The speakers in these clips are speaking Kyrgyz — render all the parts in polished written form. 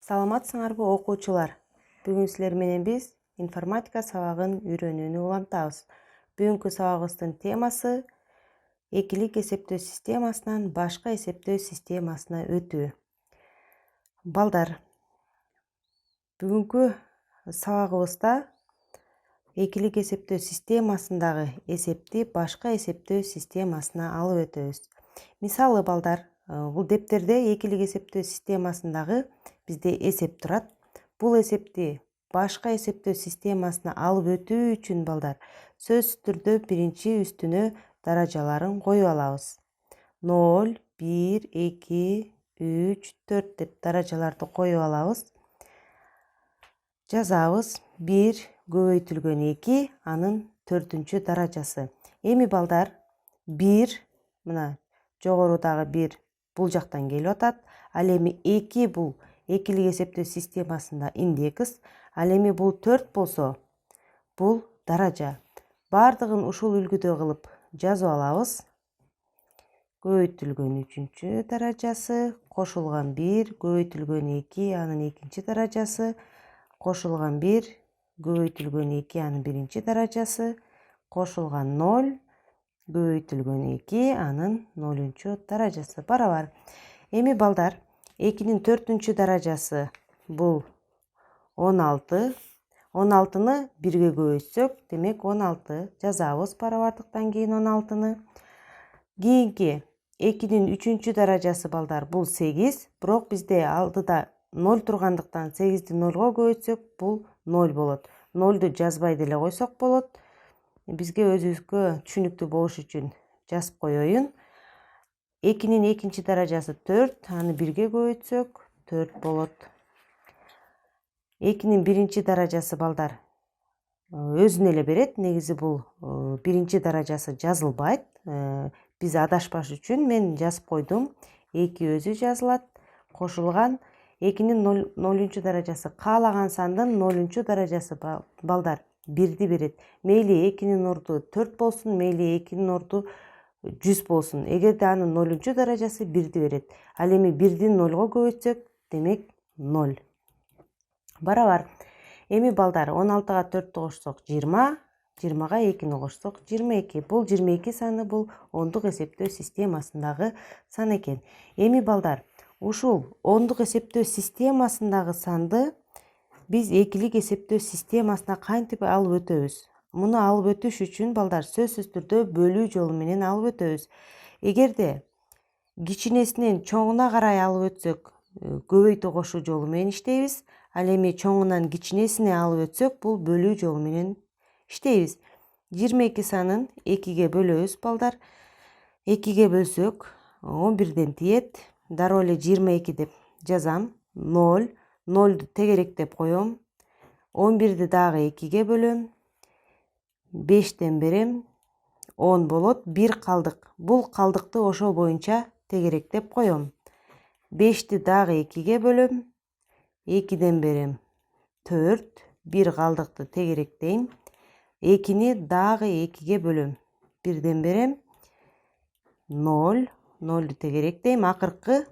Саламатсыңарбы окуучулар? Бүгүн силер менен биз информатика сабагын үйрөнүүнү улантабыз. Бүгүнкү сабагыбыздын темасы экилик эсептөө системасынан башка эсептөө системасына өтүү. Балдар, бүгүнкү сабагыбызда экилик эсептөө системасындагы эсепти башка эсептөө системасына алып өтөбүз. Мисалы балдар, бул дептерде экилик эсептөө системасындагы бизде эсеп турат. Бул эсепти башка эсептөө системасына алып өтүү үчүн балдар сөзсүз түрдө биринчи үстүнө даражаларын коюп алабыз. 0, 1, 2, 3, 4 деп даражаларды коюп алабыз. Жазабыз 1 көбөйтүлгөн 2, анын 4-чү даражасы. Эми балдар 1 мына жогорудагы 1 бул жактан келип атат. Ал эми 2 бул экилик эсептөө системасында индекс. Ал эми бул 4 болсо, бул даража. Бардыгын ушул үлгүдө кылып жазып алабыз. Көбөйтүлгөн 3-чү даражасы, кошулган 1 көбөйтүлгөн 2, анын 2-чи даражасы, кошулган 1 көбөйтүлгөн 2, анын 1-чи даражасы, кошулган 0 көбөйтүлгөн 2, анын 0-чу даражасы барабар. Эми балдар 2-нин 4-чү даражасы бул 16. 16-ны 1ге көбөйтсөк, демек 16 жазабыз барабардыктан кийин 16-ны. Кийинки 2-нин 3-чү даражасы балдар бул 8, бирок бизде алдыда 0 тургандыктан 8-ди 0го көбөйтсөк, бул 0 болот. 0ду жазбай деле койсок болот. Бизге өзүбүзгө түшүнүктүү болуш үчүн жазып коеюн. 2-нин 2-чи даражасы 4, аны 1ге көбөйтсөк 4 болот. 2-нин 1-чи даражасы балдар өзүн эле берет. Негизи бул 1-чи даражасы жазылбайт. Биз адашпаш үчүн мен жазып койдум. 2 өзү жазылат. Кошулган 2-нин 0-чу даражасы каалаган сандын 0-чу даражасы балдар 1ди берет. Мейли 2-нин орду 4 болсун, мейли 2-нин орду 100 болсун. Эгерде анын 0-чу даражасы 1ди берет. Ал эми 1ди 0го көбөйтсөк, демек 0. Барабар. Эми балдар 16-га 4-тү кошсок 20, 20-га 2-ни кошсок 22. Бул 22 саны бул ондук эсептөө системасындагы сан экен. Эми балдар, ушул ондук эсептөө системасындагы санды биз экилик эсептөө системасына кантип алып өтөбүз? Муну алып өтүш үчүн балдар сөзсүз түрдө бөлүү жолу менен алып өтөбүз. Эгерде кичинесинен чоңуна карай алып өтсөк, көбөйтүү кошуу жолу менен иштейбиз. Ал эми чоңунан кичинесине алып өтсөк, бул бөлүү жолу менен иштейбиз. 22 санын 2ге бөлөбүз балдар. 2ге бөлсөк 11ден тиет. Дароо эле 22 деп жазам. 0, 0ду тегеректеп коем. 11ди дагы 2ге бөлөм. 5ден берем. 10 болот. 1 калдык. Бул калдыкты ошол боюнча тегеректеп коем. 5ди дагы 2ге бөлөм. 2ден берем. 4. 1 калдыкты тегеректейм. 2-ни дагы 2ге бөлөм. 1ден берем. 0. 0ду тегеректейм. Акыркы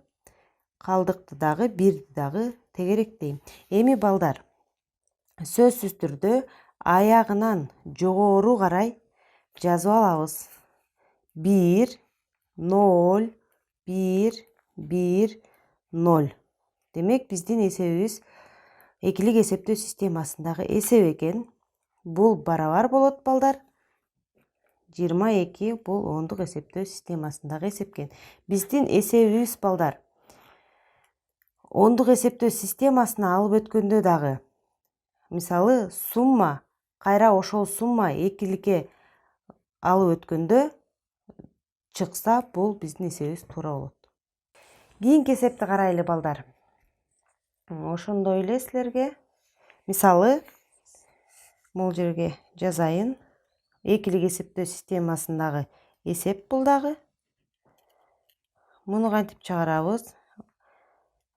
калдыкты дагы 1ди дагы тегеректейм. Эми балдар, сөзсүз түрдө аягынан жогору карай жазып алабыз. 1, 0, 1, 1, 0. Демек биздин эсебибиз экилик эсептөө системасындагы эсеп экен. Бул барабар болот балдар. 22 бул ондук эсептөө системасындагы эсеп экен. Биздин эсебибиз балдар ондук эсептөө системасына алып өткөндө дагы, мисалы сумма, кайра ошол сумма экиликке алып өткөндө чыкса, бул биздин эсебибиз туура болот. Кийинки эсепти карайлы балдар. Ошондой эле силерге мисалы бул жерге жазайын. Экилик эсептөө системасындагы эсеп бул дагы. Муну кантип чыгарабыз?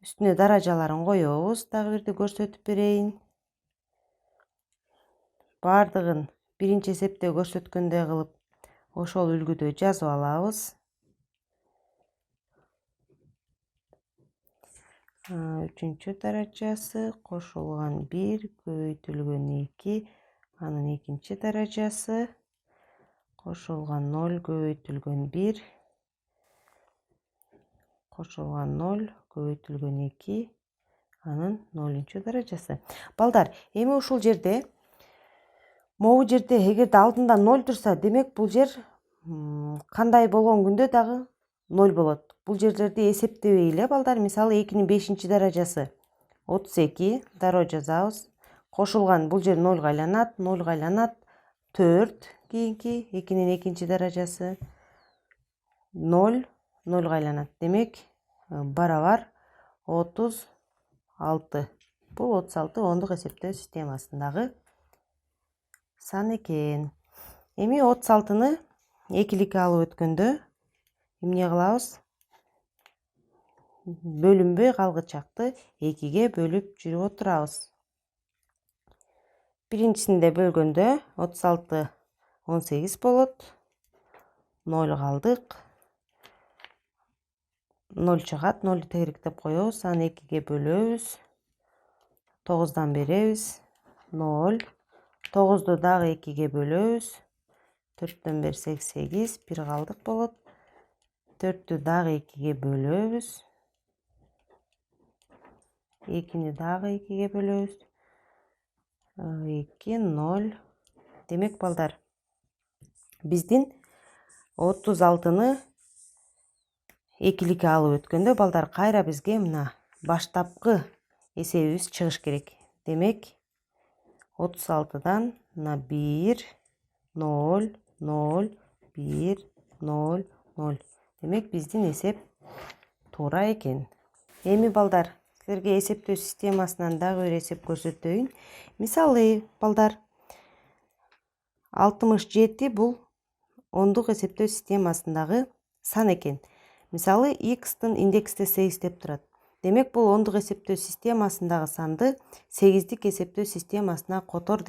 Үстүнө даражаларын коебуз. Дагы бирди көрсөтүп берейин. Бардыгын биринчи эсепте көрсөткөндөй кылып ошол үлгүдө жазып алабыз. Үчүнчү даражасы кошулган 1 көбөйтүлгөн 2, анын экинчи даражасы кошулган 0 көбөйтүлгөн 1, кошулган 0 көбөйтүлгөн 2, анын 0-чу даражасы. Балдар, эми ушул жерде могу жерде эгерде алдында 0 турса, демек бул жер кандай болгон күндө дагы 0 болот. Бул жерлерди эсептебей эле балдар. Мисалы 2-нин 5-чи даражасы 32 дароо жазабыз. Кошулган бул жер 0 айланат, 0 айланат 4 кийинки 2-нин 2-нчи даражасы 0 0 айланат. Демек барабар 36. Бул 36 ондук эсептөө системасындагы сан экен. Эми 36-ны экиликке алып өткөндө эмне кылабыз? Бөлүнбөй калгычакты 2-ге бөлүп жүрүп отурабыз. Биринчисинде бөлгөндө 36 18 болот. 0 калдык. 0 чыгат, 0 тегеректеп коебуз, аны 2-ге бөлөбүз. 9дан беребиз. 0. 9ду дагы 2-ге бөлөбүз. 4төн берсек 8, 1 калдык болот. 4тү дагы 2-ге бөлөбүз. 2-ни дагы 2-ге бөлөбүз. 2, 0. Демек балдар, биздин 36-ны экиликке алып өткөндө балдар кайра бизге мына баштапкы эсебибиз чыгыш керек. Демек 36-дан мына 1, 0, 0, 1, 0, 0. Демек биздин эсеп туура экен. Эми балдар, силерге эсептөө системасынан дагы бир эсеп көрсөтөйүн. Мисалы балдар, 67 бул ондук эсептөө системасындагы сан экен. Мисалы x-тын индексте 8 деп турат. Демек бул ондук эсептөө системасындагы санды 8-дик эсептөө системасына котор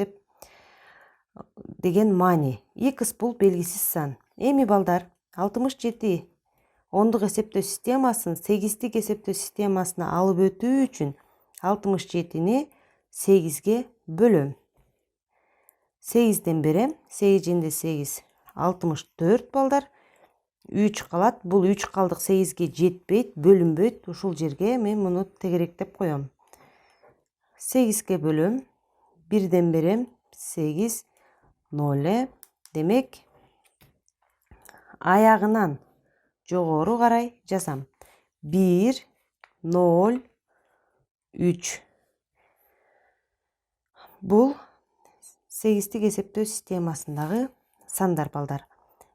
деген маани. X бул белгисиз сан. Эми балдар, 67 ондук эсептөө системасын 8-дик эсептөө системасына алып өтүү үчүн 67-ни 8-ге бөлөм. 8ден берем. 8 жинде 8 64 балдар. 3 калат. Бул 3 калдык 8-ге жетпейт, бөлүнбөйт. Ушул жерге мен муну тегеректеп коем. 8-ге бөлөм. 1ден берем. 8 0. Демек аягынан жогору карай жазам. 1 0 3. Бул 8-дик эсептөө системасындагы сандар балдар.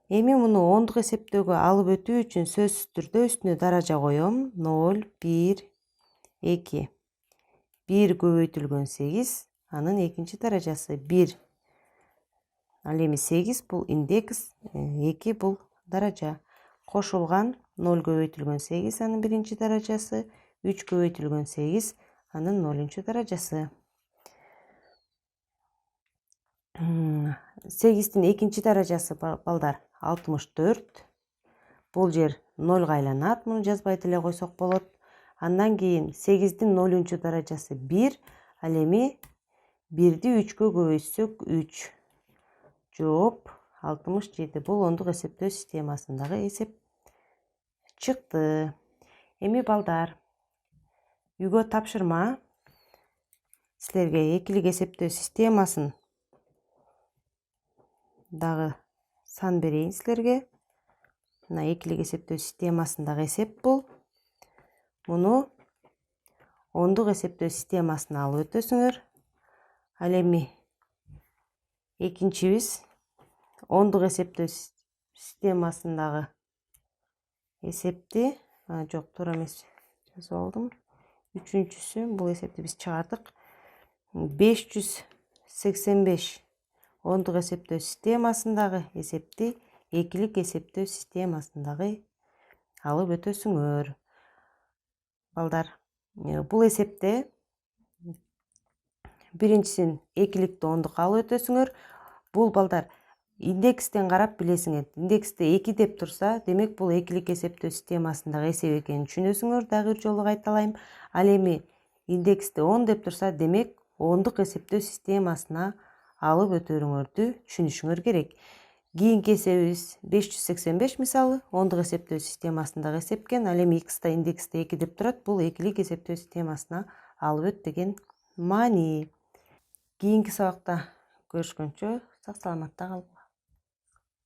Эми муну ондук эсептөөгө алып өтүү үчүн сөзсүз түрдө үстүнө даража коем. 0 1 2. 1 көбөйтүлгөн 8, анын экинчи даражасы 1. Ал эми 8 бул индекс, 2 бул даража. Кошулган 0 көбөйтүлгөн 8, анын биринчи даражасы, 3 көбөйтүлгөн 8, анын 0-чу даражасы. 8-тин экинчи даражасы балдар 64. Бул жер 0 айланат, муну жазбай деле койсок болот. Андан кийин 8-дин 0-чу даражасы 1, ал эми 1ди 3-кө көбөйтсөк 3. Жооп 67. Бул ондук эсептөө системасындагы эсеп чыкты. Эми балдар, үйгө тапшырма. Силерге экилик эсептөө системасын дагы сан берейин силерге. Мына экилик эсептөө системасындагы эсеп бул. Муну ондук эсептөө системасына алып өтөсүңөр. Ал эми экинчибиз ондук эсептөө системасындагы эсепти, жок, туура эмес жазып алдым. Үчүнчүсү, бул эсепти биз чыгардык. 585 ондук эсептөө системасындагы эсепти экилик эсептөө системасындагы алып өтөсүңөр. Балдар, бул эсепте биринчисин экиликти ондукка алып өтөсүңөр. Бул балдар индекстен карап билесиңер. Индексте 2 деп турса, демек бул экилик эсептөө системасындагы эсеп экенин түшүнөсүңөр. Дагы бир жолу кайталайм. Ал эми индексте 10 деп турса, демек 10дук эсептөө системасына алып өтөрүңөрдү түшүнүшүңөр керек. Кийинки эсебибиз 585 мисалы 10дук эсептөө системасындагы эсепкен. Ал эми x да индексте 2 деп турат. Бул экилик эсептөө системасына алып өт деген маани. Кийинки сабакта көрүшкөнчө сак саламатта калыңыз.